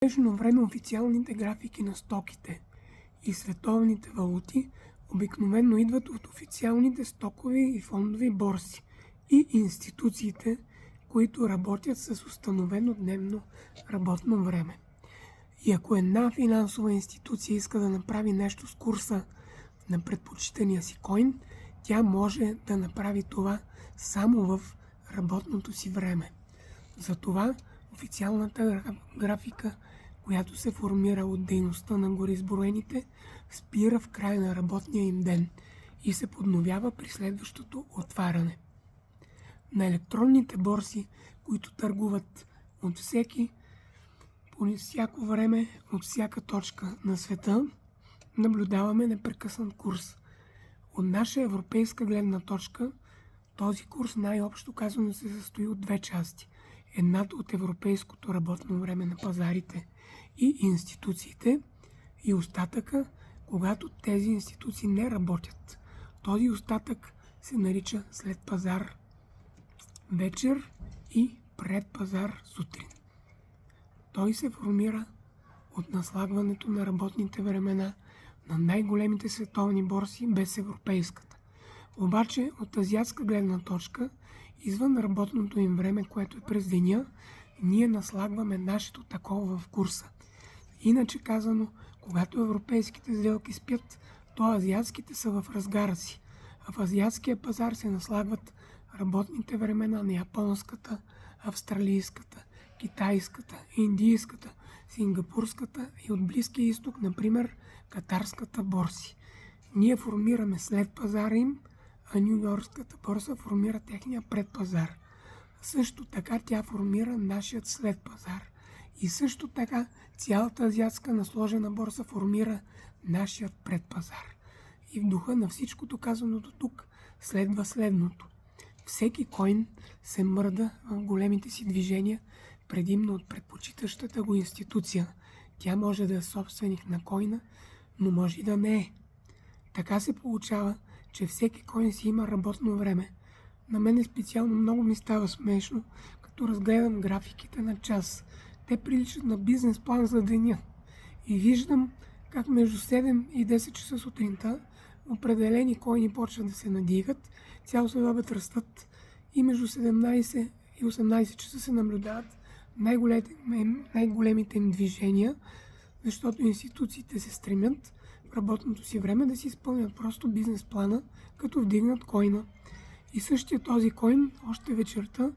В днешно време официалните графики на стоките и световните валути обикновено идват от официалните стокови и фондови борси и институциите, които работят с установено дневно работно време. И ако една финансова институция иска да направи нещо с курса на предпочитания си койн, тя може да направи това само в работното си време. Затова официалната графика, която се формира от дейността на гореизброените, спира в края на работния им ден и се подновява при следващото отваряне. На електронните борси, които търгуват от по всяко време, от всяка точка на света, наблюдаваме непрекъснат курс. От наша европейска гледна точка, този курс най-общо казано се състои от две части. Едната от европейското работно време на пазарите и институциите и остатъка, когато тези институции не работят. Този остатък се нарича след пазар вечер и пред пазар сутрин. Той се формира от наслагването на работните времена на най-големите световни борси без европейската. Обаче от азиатска гледна точка, извън работното им време, което е през деня, ние наслагваме нашето такова в курса. Иначе казано, когато европейските сделки спят, то азиатските са в разгара си. А в азиатския пазар се наслагват работните времена на японската, австралийската, китайската, индийската, сингапурската и от Близкия изток, например, катарската борси. Ние формираме след пазара им, а Ню-Йоркската борса формира техния предпазар. Също така тя формира нашият след пазар. И също така цялата азиатска насложена борса формира нашият предпазар. И в духа на всичкото казаното тук следва следното. Всеки койн се мърда в големите си движения предимно от предпочитащата го институция. Тя може да е собственик на койна, но може и да не е. Така се получава, че всеки койн си има работно време. На мен специално много ми става смешно, като разгледам графиките на час. Те приличат на бизнес план за деня. И виждам как между 7 и 10 часа сутринта определени койни почват да се надигат, цял следобед растат и между 17 и 18 часа се наблюдават най-големите им движения, защото институциите се стремят в работното си време да си изпълнят просто бизнес плана, като вдигнат койна. И същия този койн още вечерта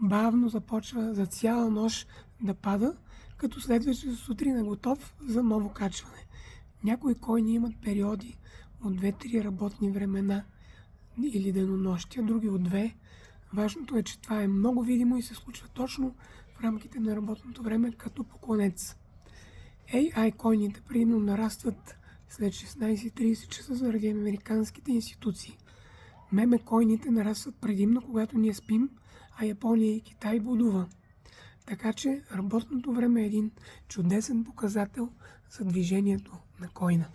бавно започва за цяла нощ да пада, като следващата сутрин е готов за ново качване. Някои койни имат периоди от 2-3 работни времена или денонощия, други от 2. Важното е, че това е много видимо и се случва точно в рамките на работното време като по конец. AI койните предимно нарастват след 16:30 часа заради американските институции. Меме койните нарастват предимно когато ние спим, а Япония и Китай будува. Така че работното време е един чудесен показател за движението на койна.